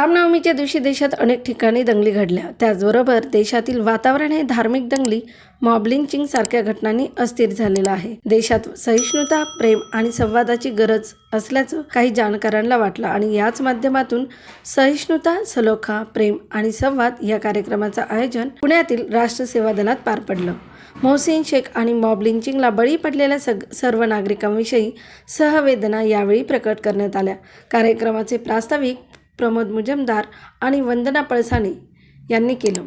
रामनवमीच्या दिवशी देशात अनेक ठिकाणी दंगली घडल्या. त्याचबरोबर देशातील वातावरण हे धार्मिक दंगली, मॉब लिंचिंग सारख्या घटनांनी अस्थिर झालेलं आहे. देशात सहिष्णुता, प्रेम आणि संवादाची गरज असल्याचं काही जाणकारांना वाटलं आणि याच माध्यमातून सहिष्णुता, सलोखा, प्रेम आणि संवाद या कार्यक्रमाचं आयोजन पुण्यातील राष्ट्र सेवा दलात पार पडलं. मोहसिन शेख आणि मॉब लिंचिंगला बळी पडलेल्या सर्व नागरिकांविषयी सहवेदना यावेळी प्रकट करण्यात आल्या. कार्यक्रमाचे प्रास्ताविक प्रमोद मुजुमदार आणि वंदना पळसाणे यांनी केलं.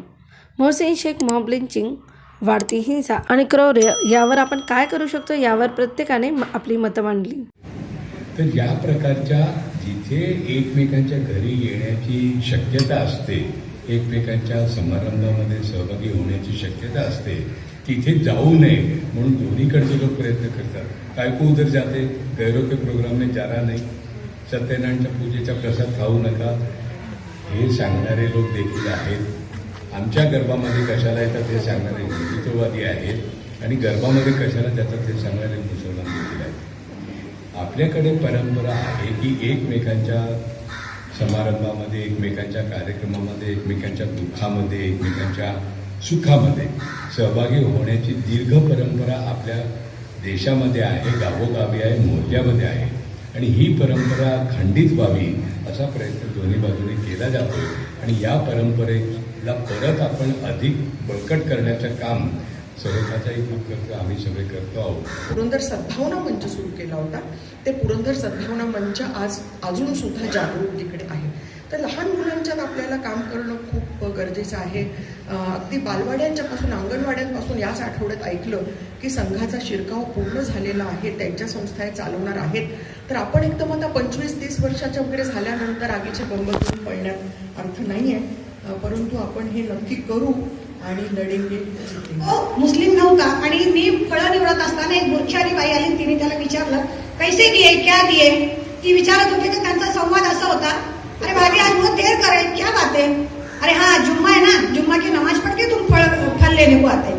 मोहसिन शेख, मॉब लिंचिंग, वाढती हिंसा आणि क्रौर्य यावर आपण काय करू शकतो यावर प्रत्येकाने आपली मतं मांडली. तर या प्रकारच्या जिथे एकमेकांच्या घरी येण्याची शक्यता असते, एकमेकांच्या समारंभामध्ये सहभागी होण्याची शक्यता असते, तिथे जाऊ नये म्हणून दोन्हीकडचे लोक प्रयत्न करतात. काय को उधर जाते, गैरों के प्रोग्राम में जाना नहीं, सत्यनारायणच्या पूजेचा प्रसाद खाऊ नका हे सांगणारे लोक देखील आहेत. आमच्या गरबामध्ये कशाला येतात हे सांगणारे हिंदुत्ववादी आहेत आणि गरबामध्ये कशाला जातात हे सांगणारे मुसलमान देखील आहेत. आपल्याकडे परंपरा आहे की एकमेकांच्या समारंभामध्ये, एकमेकांच्या कार्यक्रमामध्ये, एकमेकांच्या दुःखामध्ये, एकमेकांच्या सुखामध्ये सहभागी होण्याची दीर्घ परंपरा आपल्या देशामध्ये आहे, गावोगावी आहे, मोहल्ल्यामध्ये आहे आणि ही परंपरा खंडित व्हावी असा प्रयत्न दोन्ही बाजूने केला जातो आणि या परंपरेला परत आपण अधिक बळकट करण्याचं काम सलोखाचाही ग्रुप करतो, आम्ही सगळे करतो आहोत. पुरंदर सद्भावना मंच सुरू केला होता. ते पुरंदर सद्भावना मंच आज अजून सुद्धा जागृतीकडे आहे. तर लहान मुलांच्यात आपल्याला काम करणं खूप गरजेचं आहे. अगदी बालवाड्यांच्यापासून, अंगणवाड्यांपासून याच आठवड्यात ऐकलं की संघाचा शिरकाव पूर्ण झालेला आहे, त्यांच्या संस्था चालवणार आहेत. तर आपण एकदम आता 25-30 वर्षाच्या वगैरे झाल्यानंतर आगीचे बंब घेऊन पडण्यात अर्थ नाही आहे, परंतु आपण हे नक्की करू आणि लढेंगे. मुस्लिम नव्हता आणि मी फळं निवडत असताना एक बुरख्यारी बाई आली, तिने त्याला विचारलं कैसे दिए, क्या दिए. ती विचारत होती तर त्यांचा संवाद असा होता, अरे भाभी आज बहुत देर करे, क्या बात है. अरे हाँ जुम्मा है ना, जुम्मा की नमाज पढ़ के तुम फल लेने को आते.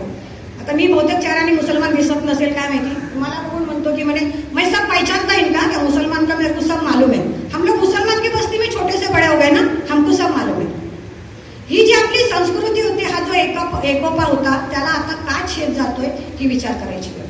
आता मी बहुतेक चेहऱ्याने मुसलमान दिसत नसेल काय माहिती, मला बघून म्हणतो की म्हणे मैं सब पहचानता इनका, क्या मुसलमान का मेरे को सब मालूम है. हम लोग मुसलमान की बस्ती में छोटे से बड़े हो गए ना, हमको सब मालूम है. ही जी आपली संस्कृती होती, हा जो एकोपा होता, त्याला आता का छेद जातोय ही विचार करायची गरज.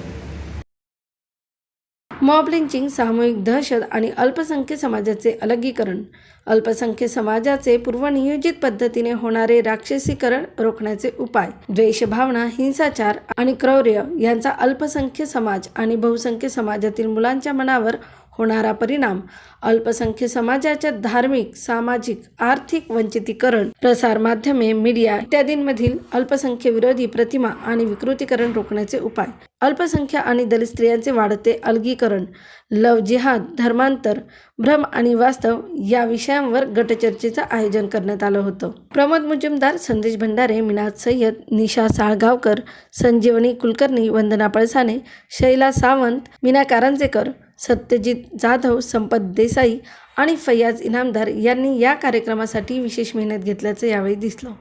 मॉब लिंचिंग, सामूहिक दहशत आणि अल्पसंख्य समाजाचे अलगीकरण. अल्पसंख्य समाजाचे पूर्वनियोजित पद्धतीने होणारे राक्षसीकरण रोखण्याचे उपाय. द्वेषभावना, हिंसाचार आणि क्रौर्य यांचा अल्पसंख्य समाज आणि बहुसंख्य समाजातील मुलांच्या मनावर होणारा परिणाम. अल्पसंख्य समाजाच्या धार्मिक, सामाजिक, आर्थिक वंचितीकरण. प्रसार माध्यमे, मीडिया इत्यादींमधील अल्पसंख्य विरोधी प्रतिमा आणि विकृतीकरण रोखण्याचे उपाय. अल्पसंख्य आणि दलित स्त्रियांचे वाढते अलगीकरण. लव जिहाद, धर्मांतर, भ्रम आणि वास्तव या विषयांवर गटचर्चेचं आयोजन करण्यात आलं होतं. प्रमोद मुजुमदार, संदेश भंडारे, मिनाज सय्यद, निशा साळगावकर, संजीवनी कुलकर्णी, वंदना पळसाणे, शैला सावंत, मीना कारंजेकर, सत्यजित जाधव, संपत देसाई आणि फैयाज इनामदार यांनी या कार्यक्रमासाठी विशेष मेहनत घेतल्याचं यावेळी दिसलं.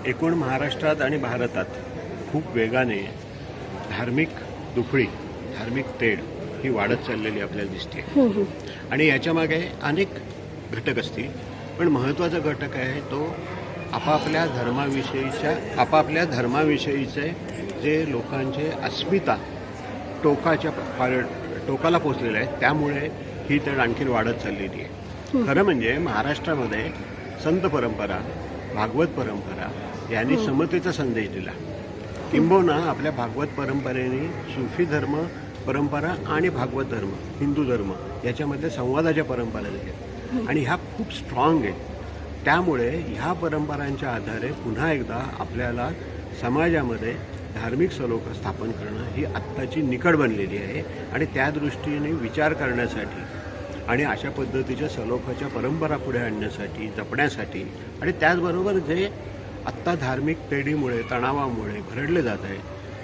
एकूण महाराष्ट्रात आणि भारतात खूप वेगाने धार्मिक दुफळी, धार्मिक तेढ ही वाढत चाललेली आपल्याला दिसते आणि याच्यामागे अनेक घटक असतील, पण महत्त्वाचा घटक आहे तो आपापल्या धर्माविषयीचे जे लोकांचे अस्मिता टोकाला पोचलेले आहेत, त्यामुळे ही तेढ आणखीन वाढत चाललेली आहे. खरं म्हणजे महाराष्ट्रामध्ये संत परंपरा, भागवत परंपरा यांनी समतेचा संदेश दिला. किंबहुना आपल्या भागवत परंपरेने सुफी धर्म परंपरा आणि भागवत धर्म, हिंदू धर्म याच्यामध्ये संवादाच्या परंपरा दिल्या आणि ह्या खूप स्ट्रॉंग आहेत. त्यामुळे ह्या परंपरांच्या आधारे पुन्हा एकदा आपल्याला समाजामध्ये धार्मिक सलोखा स्थापन करणं ही आत्ताची निकड बनलेली आहे आणि त्या दृष्टीने विचार करण्यासाठी आणि अशा पद्धतीच्या सलोखाच्या परंपरा पुढे आणण्यासाठी, जपण्यासाठी आणि त्याचबरोबर जे आत्ता धार्मिक तेढीमुळे, तणावामुळे भरडले जात आहे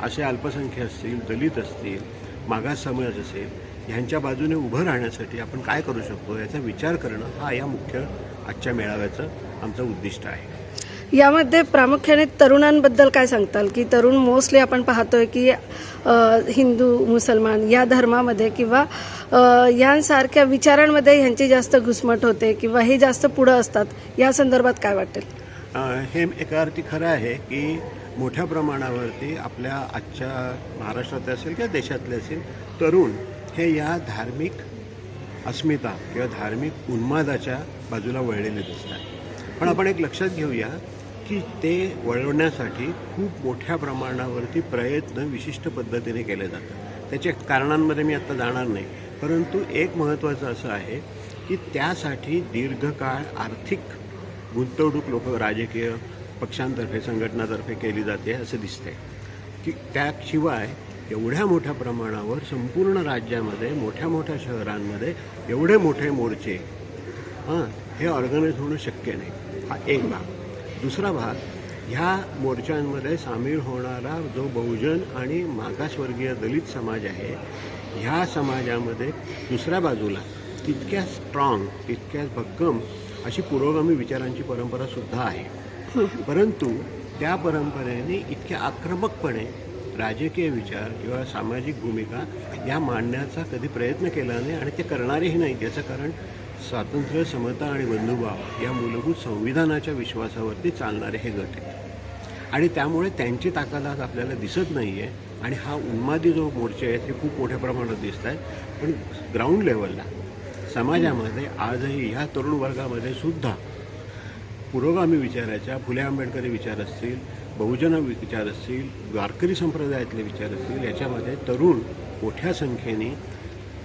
असे अल्पसंख्य असतील, दलित असतील, मागास समाज असेल, ह्यांच्या बाजूने उभं राहण्यासाठी आपण काय करू शकतो याचा विचार करणं हा या मुख्य आजच्या मेळाव्याचं आमचं उद्दिष्ट आहे. यामध्ये प्रामुख्याने तरुणांबद्दल काय सांगताल की तरुण मोस्टली आपण पाहतोय की हिंदू मुसलमान या धर्मामध्ये किंवा यांसारख्या विचारांमध्ये ह्यांची जास्त घुसमट होते किंवा हे जास्त पुढं असतात, या संदर्भात काय वाटेल? हे एका अर्थी खरं आहे की मोठ्या प्रमाणावरती आपल्या आजच्या महाराष्ट्रात असेल किंवा देशातले असेल तरुण हे या धार्मिक अस्मिता किंवा धार्मिक उन्मादाच्या बाजूला वळलेले दिसतात. पण आपण एक लक्षात घेऊया की ते वळवण्यासाठी खूप मोठ्या प्रमाणावरती प्रयत्न विशिष्ट पद्धतीने केले जातात. त्याच्या कारणांमध्ये मी आत्ता जाणार नाही, परंतु एक महत्त्वाचं असं आहे की त्यासाठी दीर्घकाळ आर्थिक गुंतवणूक राजकीय पक्षांतर्फे संघटनातर्फे केली जाते असं दिसतंय. की त्याशिवाय एवढ्या मोठ्या प्रमाणावर संपूर्ण राज्यामध्ये मोठ्या मोठ्या शहरांमध्ये एवढे मोठे मोर्चे हे ऑर्गनाईज होणं शक्य नाही. हा एक भाग. दुसरा भाग, ह्या मोर्चांमध्ये सामील होणारा जो बहुजन आणि मागासवर्गीय दलित समाज आहे, ह्या समाजामध्ये दुसऱ्या बाजूला तितक्या स्ट्रॉंग, तितक्या भक्कम अशी पुरोगामी विचारांची परंपरासुद्धा आहे. परंतु त्या परंपरेने इतक्या आक्रमकपणे राजकीय विचार किंवा सामाजिक भूमिका या मांडण्याचा कधी प्रयत्न केला नाही आणि ते करणारेही नाही. याचं कारण स्वातंत्र्य, समता आणि बंधुभाव या मूलभूत संविधानाच्या विश्वासावरती चालणारे हे गट आहेत आणि त्यामुळे त्यांची ताकद आज आपल्याला दिसत नाही आहे. आणि हा उन्मादी जो मोर्चे आहेत हे खूप मोठ्या प्रमाणात दिसत आहेत. पण ग्राउंड लेवलला समाजामध्ये आजही ह्या तरुण वर्गामध्ये सुद्धा पुरोगामी विचाराच्या, फुले आंबेडकरी विचार असतील, बहुजन विचार असतील, वारकरी संप्रदायातले विचार असतील, याच्यामध्ये तरुण मोठ्या संख्येने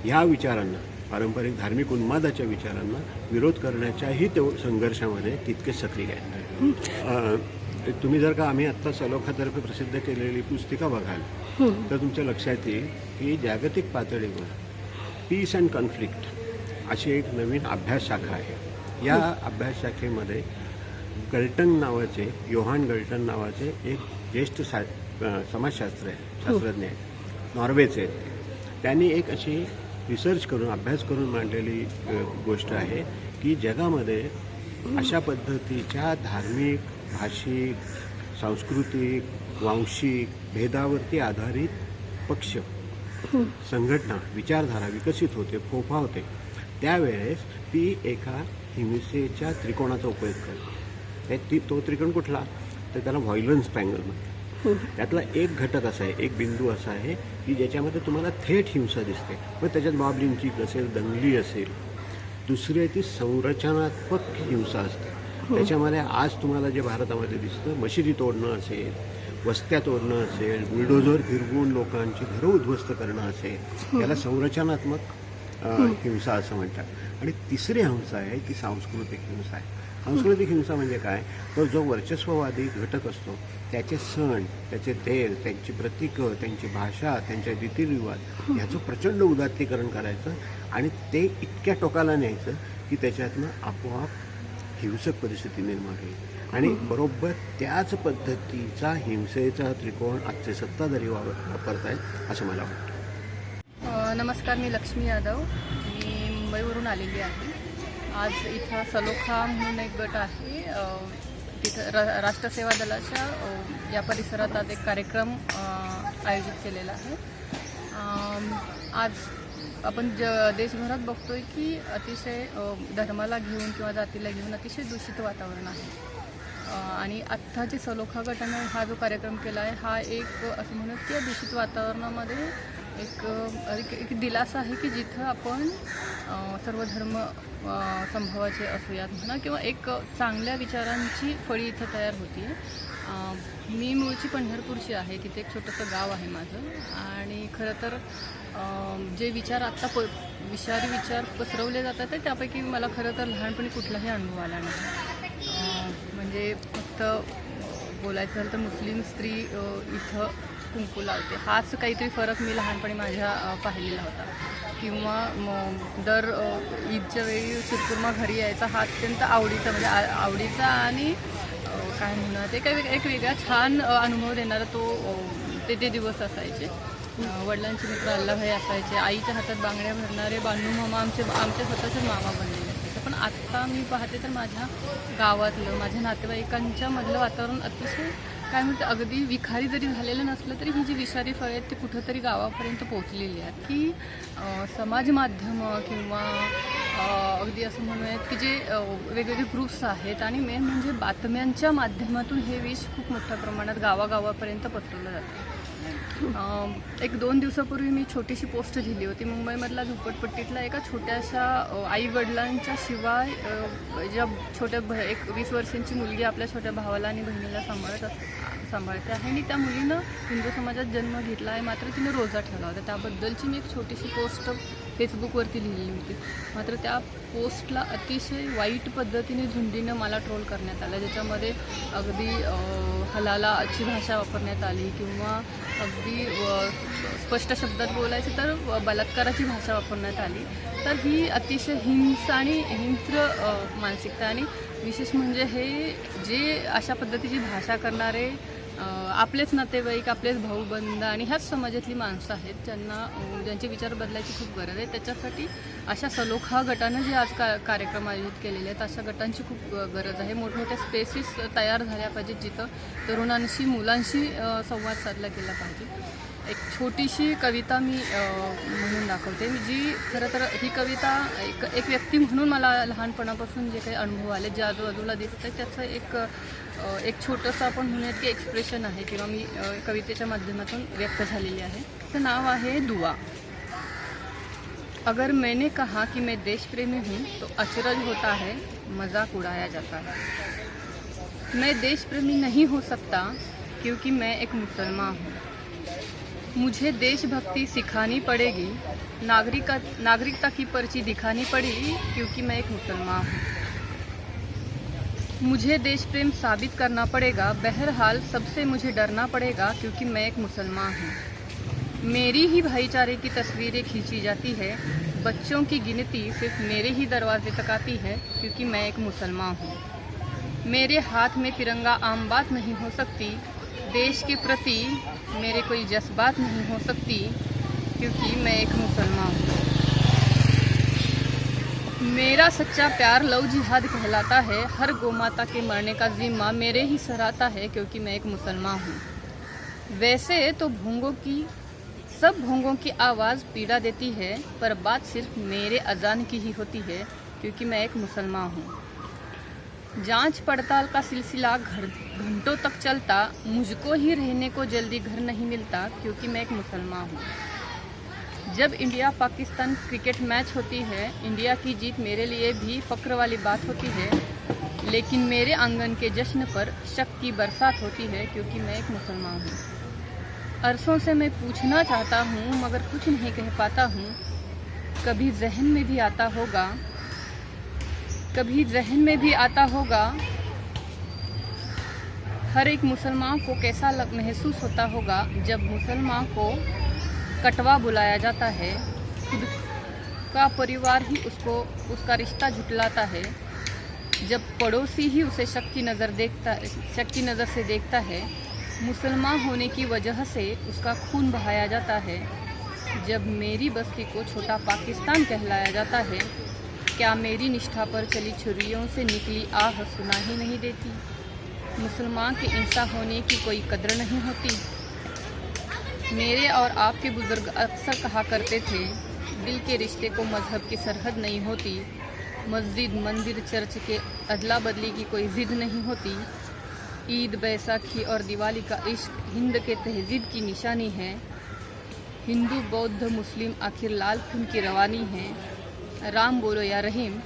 ह्या विचारांना, पारंपरिक धार्मिक उन्मादाच्या विचारांना विरोध करण्याच्याही संघर्षामध्ये तितके सक्रिय आहेत. तुम्ही जर का आम्ही आत्ता सलोखातर्फे प्रसिद्ध केलेली पुस्तिका बघाल तर तुमच्या लक्षात येईल की जागतिक पातळीवर पीस अँड कॉन्फ्लिक्ट अशी एक नवीन अभ्यास शाखा आहे. या अभ्यास शाखेमध्ये गल्टन नावाचे, योहान गल्टन नावाचे एक ज्येष्ठ शास्त्रज्ञ आहेत, नॉर्वेचे आहेत. त्यांनी एक अशी रिसर्च करून, अभ्यास करून मांडलेली गोष्ट आहे की जगामध्ये अशा पद्धतीच्या धार्मिक, भाषिक, सांस्कृतिक, वांशिक भेदावरती आधारित पक्ष, संघटना, विचारधारा विकसित होते, फोफावते, त्यावेळेस ती एका हिंसेच्या त्रिकोणाचा उपयोग करते. तो त्रिकोण कुठला तर त्याला व्हायलन्स ट्रायंगल म्हणतात. त्यातला एक घटक असा आहे, एक बिंदू असा आहे की ज्याच्यामध्ये तुम्हाला थेट हिंसा दिसते. मग त्याच्यात मॉब लिंचिंग असेल, दंगली असेल. दुसरी आहे ती संरचनात्मक हिंसा असते. त्याच्यामध्ये आज तुम्हाला जे भारतामध्ये दिसतं, मशिदी तोडणं असेल, वस्त्या तोडणं असेल, बुलडोझर फिरवून लोकांची घरं उद्ध्वस्त करणं असेल, याला संरचनात्मक हिंसा असं म्हणतात. आणि तिसरी हिंसा आहे ती सांस्कृतिक हिंसा आहे. सांस्कृतिक हिंसा म्हणजे काय, तर जो वर्चस्ववादी घटक असतो त्याचे सण, त्याचे देव, त्यांची प्रतीकं, त्यांची भाषा, त्यांचे रीतिरिवाज ह्याचं प्रचंड उदात्तीकरण करायचं आणि ते इतक्या टोकाला न्यायचं की त्याच्यातनं आपोआप हिंसक परिस्थिती निर्माण होईल. आणि बरोबर त्याच पद्धतीचा हिंसेचा त्रिकोण आजचे सत्ताधारी वापरतायत असं मला वाटतं. नमस्कार, मी लक्ष्मी यादव. मी मुंबईवरून आलेली आहे. आज इथं सलोखा म्हणून एक गट आहे, तिथं राष्ट्रसेवा दलाच्या या परिसरात आज एक कार्यक्रम आयोजित केलेला आहे. आज आपण देशभरात बघतोय की अतिशय धर्माला घेऊन किंवा जातीला घेऊन अतिशय दूषित वातावरण आहे. आणि आत्ताची सलोखा गटाने हा जो कार्यक्रम केला आहे हा एक असं म्हणत की या दूषित वातावरणामध्ये एक दिलासा आहे की जिथं आपण सर्व धर्म संभवाचे असूयात म्हणा किंवा एक चांगल्या विचारांची फळी इथं तयार होती आहे. मी मूळची पंढरपूरची आहे, तिथे एक छोटंसं गाव आहे माझं. आणि खरं तर जे विचार आत्ता विषारी विचार पसरवले जातात त्यापैकी मला खरं तर लहानपणी कुठलाही अनुभव आला नाही. म्हणजे फक्त बोलायचं झालं तर मुस्लिम स्त्री इथं कुंकू लावते, हाच काहीतरी फरक मी लहानपणी माझ्या पाहिलेला होता. किंवा दर ईदच्या वेळी शिरकुर्मा घरी यायचा, हा अत्यंत आवडीचा, म्हणजे आवडीचा आणि काय म्हणणार ते काही एक वेगळा छान अनुभव देणारा ते दिवस असायचे. वडिलांचे मित्र अल्लाभाई असायचे, आईच्या हातात बांगड्या भरणारे बानू मामा आमचे स्वतःचे मामा बनलेले. होतं. पण आत्ता मी पाहते तर माझ्या गावातलं, माझ्या नातेवाईकांच्या मधलं वातावरण अतिशय काय म्हणते, अगदी विखारी जरी झालेलं नसलं तरी ही जी विषारी फळे आहेत ती कुठंतरी गावापर्यंत पोहोचलेली आहेत, की समाज माध्यमं किंवा अगदी असं म्हणूयात की जे वेगवेगळे ग्रुप्स आहेत आणि मेन म्हणजे बातम्यांच्या माध्यमातून हे विष खूप मोठ्या प्रमाणात गावागावापर्यंत पसरवलं जातं. 1-2 दिवसापूर्वी मी छोटीशी पोस्ट लिहिली होती. मुंबईमधला झोपडपट्टीतला एका छोट्याशा आईवडिलांच्या शिवाय ज्या एक 20 वर्षांची मुलगी आपल्या छोट्या भावाला आणि बहिणीला सांभाळते आहे आणि त्या मुलीनं हिंदू समाजात जन्म घेतला आहे, मात्र तिने रोजा ठेवला होता. त्याबद्दलची मी एक छोटीशी पोस्ट फेसबुकवरती लिहिलेली होती. मात्र त्या पोस्टला अतिशय वाईट पद्धतीने झुंडीनं मला ट्रोल करण्यात आलं, ज्याच्यामध्ये अगदी हलालाची भाषा वापरण्यात आली किंवा अगदी स्पष्ट शब्दात बोलायचं तर बलात्काराची भाषा वापरण्यात आली. तर ही अतिशय हिंस्र मानसिकता आणि विशेष म्हणजे हे जे अशा पद्धतीची भाषा करणारे आपलेच नातेवाईक, आपलेच भाऊबंद आणि ह्याच समाजातली माणसं आहेत ज्यांचे विचार बदलायची खूप गरज आहे. त्याच्यासाठी अशा सलोखा गटानं जे आज कार्यक्रम आयोजित केलेले आहेत अशा गटांची खूप गरज आहे. मोठमोठ्या स्पेसेस तयार झाल्या पाहिजेत जिथं तरुणांशी, मुलांशी संवाद साधला गेला पाहिजे. एक छोटीशी कविता मी म्हणून दाखवते, जी खरं तर ही कविता एक व्यक्ती म्हणून मला लहानपणापासून जे काही अनुभव आले, जे आजूबाजूला दिसत आहे त्याचं एक छोटंसं आपण म्हणूयात की एक्सप्रेशन आहे किंवा मी कवितेच्या माध्यमातून व्यक्त झालेली आहे. तर नाव आहे दुआ. अगर मैंने कहा कि मैं देश प्रेमी हूँ तो अचरज होता है, मजाक उड़ाया जाता है. मैं देश प्रेमी नहीं हो सकता क्योंकि मैं एक मुसलमान हूँ. मुझे देशभक्ति सिखानी पड़ेगी, नागरिकता की पर्ची दिखानी पड़ेगी क्योंकि मैं एक मुसलमान हूँ. मुझे देश प्रेम साबित करना पड़ेगा, बहरहाल सबसे मुझे डरना पड़ेगा क्योंकि मैं एक मुसलमान हूँ. मेरी ही भाईचारे की तस्वीरें खींची जाती है, बच्चों की गिनती सिर्फ मेरे ही दरवाजे तक आती है क्योंकि मैं एक मुसलमान हूँ. मेरे हाथ में तिरंगा आम बात नहीं हो सकती, देश के प्रति मेरे कोई जज्बात नहीं हो सकती क्योंकि मैं एक मुसलमान हूँ. मेरा सच्चा प्यार लव जिहाद कहलाता है, हर गोमाता के मरने का जिम्मा मेरे ही सर आता है क्योंकि मैं एक मुसलमान हूँ. वैसे तो सब भोंगों की आवाज़ पीड़ा देती है, पर बात सिर्फ मेरे अजान की ही होती है क्योंकि मैं एक मुसलमान हूँ. जांच पड़ताल का सिलसिला घंटों तक चलता, मुझको ही रहने को जल्दी घर नहीं मिलता क्योंकि मैं एक मुसलमान हूँ. जब इंडिया पाकिस्तान क्रिकेट मैच होती है, इंडिया की जीत मेरे लिए भी फ़क्र वाली बात होती है, लेकिन मेरे आंगन के जश्न पर शक की बरसात होती है क्योंकि मैं एक मुसलमान हूँ. अरसों से मैं पूछना चाहता हूँ मगर कुछ नहीं कह पाता हूँ. कभी जहन में भी आता होगा हर एक मुसलमान को कैसा महसूस होता होगा जब मुसलमान को कटवा बुलाया जाता है, खुद का परिवार ही उसका रिश्ता झुटलाता है, जब पड़ोसी ही उसे शक की नज़र से देखता है, मुसलमान होने की वजह से उसका खून बहाया जाता है, जब मेरी बस्ती को छोटा पाकिस्तान कहलाया जाता है, क्या मेरी निष्ठा पर चली छुरियों से निकली आह सुना ही नहीं देती. मुसलमान के इंसान होने की कोई कदर नहीं होती. मेरे और आपके बुजुर्ग अक्सर कहा करते थे, दिल के रिश्ते को मजहब की सरहद नहीं होती. मस्जिद, मंदिर, चर्च के अदला बदली की कोई ज़िद नहीं होती. ईद, बैसाखी और दिवाली का इश्क हिंद के तहजीब की निशानी है. हिंदू, बौद्ध, मुस्लिम आखिर लाल खून की रवानी है. राम बोलो या रहीम,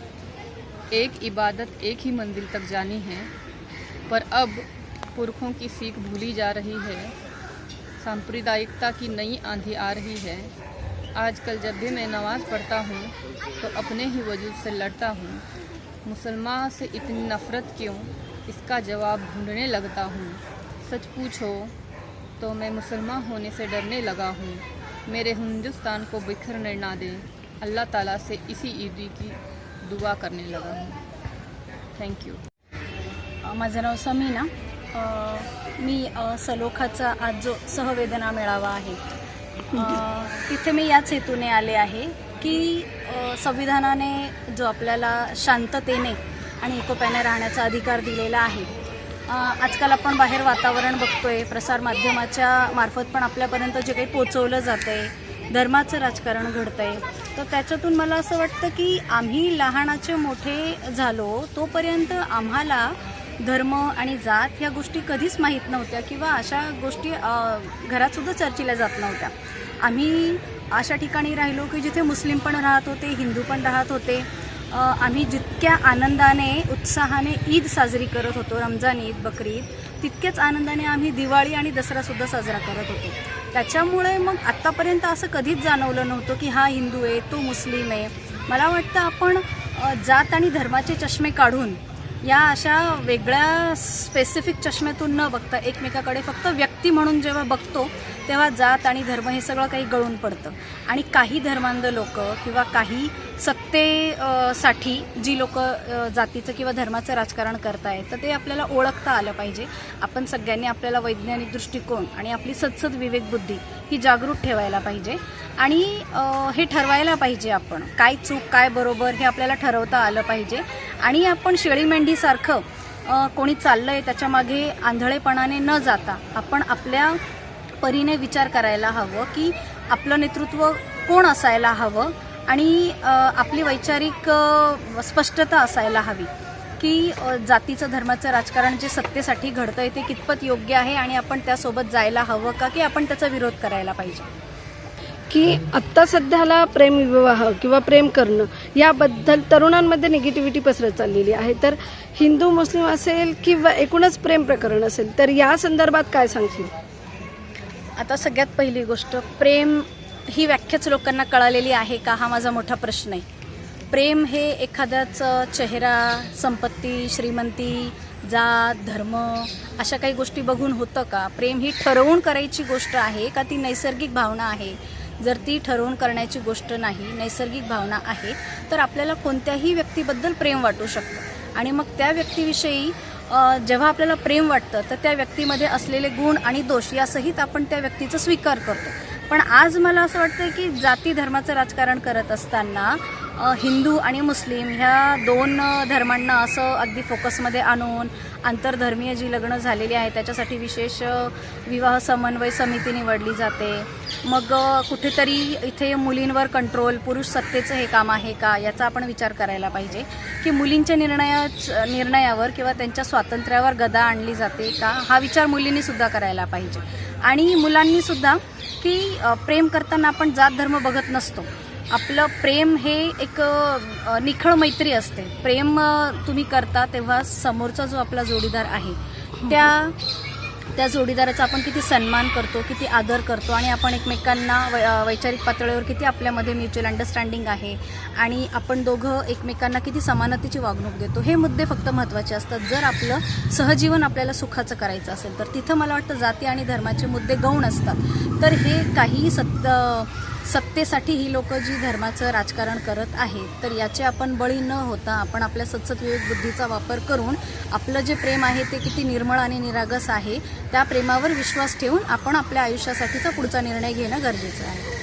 एक इबादत एक ही मंजिल तक जानी है. पर अब पुरखों की सीख भूली जा रही है, सांप्रदायिकता की नई आंधी आ रही है. आजकल जब भी मैं नमाज़ पढ़ता हूँ तो अपने ही वजूद से लड़ता हूँ. मुसलमान से इतनी नफ़रत क्यों, इसका जवाब ढूंढने लगता हूँ. सच पूछो तो मैं मुसलमान होने से डरने लगा हूँ. मेरे हिंदुस्तान को बिखरने ना दे, अल्लाह ताला से इसी ईदी की दुआ करने लगा हूँ. थँक्यू. माझं नाव समीना. मी सलोखाचा आज जो सहवेदना मेळावा आहे तिथे मी याच हेतूने आले आहे की संविधानाने जो आपल्याला शांततेने आणि एकोप्याने राहण्याचा अधिकार दिलेला आहे, आजकाल आपण बाहेर वातावरण बघतोय, प्रसारमाध्यमाच्या मार्फत पण आपल्यापर्यंत जे काही पोचवलं जातं आहे, धर्माचं राजकारण घडतं आहे, तर त्याच्यातून मला असं वाटतं की आम्ही लहानाचे मोठे झालो तोपर्यंत आम्हाला धर्म आणि जात ह्या गोष्टी कधीच माहीत नव्हत्या किंवा अशा गोष्टी घरातसुद्धा चर्चेला जात नव्हत्या. आम्ही अशा ठिकाणी राहिलो की जिथे मुस्लिम पण राहत होते, हिंदू पण राहत होते. आम्ही जितक्या आनंदाने उत्साहाने ईद साजरी करत होतो, रमजान ईद, बकरी ईद, तितक्याच आनंदाने आम्ही दिवाळी आणि दसरासुद्धा साजरा करत होतो. त्याच्यामुळे मग आत्तापर्यंत असं कधीच जाणवलं नव्हतं की हा हिंदू आहे, तो मुस्लिम आहे. मला वाटतं आपण जात आणि धर्माचे चष्मे काढून या अशा वेगळ्या स्पेसिफिक चष्म्यातून न बघता एकमेकाकडे फक्त व्यक्ती म्हणून जेव्हा बघतो तेव्हा जात आणि धर्म हे सगळं काही गळून पडतं. आणि काही धर्मांध लोक किंवा काही सत्तेसाठी जी लोक जातीचं किंवा धर्माचं राजकारण करतायत, तर ते आपल्याला ओळखता आलं पाहिजे. आपण सगळ्यांनी आपल्याला वैज्ञानिक दृष्टिकोन आणि आपली सदसद विवेकबुद्धी ही जागृत ठेवायला पाहिजे आणि हे ठरवायला पाहिजे आपण काय चूक काय बरोबर हे आपल्याला ठरवता आलं पाहिजे. आणि आपण शेळी मेंढीसारखं कोणी चाललंय त्याच्यामागे आंधळेपणाने न जाता आपण आपल्या परीने विचार करायला हवं की आपलं नेतृत्व कोण असायला हवं आणि आपली वैचारिक स्पष्टता असायला हवी की जातीचं धर्माचं राजकारण जे सत्तेसाठी घडतंय ते कितपत योग्य आहे आणि आपण त्यासोबत जायला हवं का की आपण त्याचा विरोध करायला पाहिजे. की आत्ता सध्याला प्रेमविवाह किंवा प्रेम करणं याबद्दल तरुणांमध्ये निगेटिव्हिटी पसरत चाललेली आहे. तर हिंदू मुस्लिम असेल किंवा एकूणच प्रेम प्रकरण असेल तर या संदर्भात काय सांगशील? आता सगळ्यात पहिली गोष्ट, प्रेम ही व्याख्याच लोकांना कळालेली आहे का हा माझा मोठा प्रश्न आहे. प्रेम हे एखाद्याचं चेहरा, संपत्ती, श्रीमंती, जात, धर्म अशा काही गोष्टी बघून होतं का? प्रेम ही ठरवून करायची गोष्ट आहे का ती नैसर्गिक भावना आहे? जर ती ठरवून करण्याची गोष्ट नाही, नैसर्गिक भावना आहे, तर आपल्याला कोणत्याही व्यक्तीबद्दल प्रेम वाटू शकतं. आणि मग त्या व्यक्तीविषयी जेव्हा आपल्याला प्रेम वाटतं तर त्या व्यक्तीमध्ये असलेले गुण आणि दोष यासहित आपण त्या व्यक्तीचा स्वीकार करतो. पण आज मला असं वाटतं की जाती धर्माचं राजकारण करत असताना हिंदू आणि मुस्लिम ह्या दोन धर्मांना असं अगदी फोकसमध्ये आणून आंतरधर्मीय जी लग्न झालेली आहे त्याच्यासाठी विशेष विवाह समन्वय समिती निवडली जाते. मग कुठेतरी इथे मुलींवर कंट्रोल, पुरुष सत्तेचं हे काम आहे का याचा आपण विचार करायला पाहिजे की मुलींच्या निर्णयावर किंवा त्यांच्या स्वातंत्र्यावर गदा आणली जाते का हा विचार मुलींनीसुद्धा करायला पाहिजे. आणि मुलांनीसुद्धा की प्रेम करताना आपण जात धर्म बघत नसतो. आपलं प्रेम हे एक निखळ मैत्री असते. प्रेम तुम्ही करता तेव्हा समोरचा जो आपला जोडीदार आहे त्या जोडीदाराचा आपण किती सन्मान करतो, किती आदर करतो आणि आपण एकमेकांना वैचारिक पातळीवर किती आपल्यामध्ये म्युच्युअल अंडरस्टँडिंग आहे आणि आपण दोघं एकमेकांना किती समानतेची वागणूक देतो, हे मुद्दे फक्त महत्त्वाचे असतात. जर आपलं सहजीवन आपल्याला सुखाचं करायचं असेल तर तिथं मला वाटतं जाती आणि धर्माचे मुद्दे गौण असतात. तर हे काही सत्तेसाठी ही लोक जी धर्माचं राजकारण करत आहेत तर याचे आपण बळी न होता आपण आपल्या सदसद विवेक बुद्धीचा वापर करून आपलं जे प्रेम आहे ते किती निर्मळ आणि निरागस आहे त्या प्रेमावर विश्वास ठेवून आपण आपल्या आयुष्यासाठीचा पुढचा निर्णय घेणं गरजेचं आहे.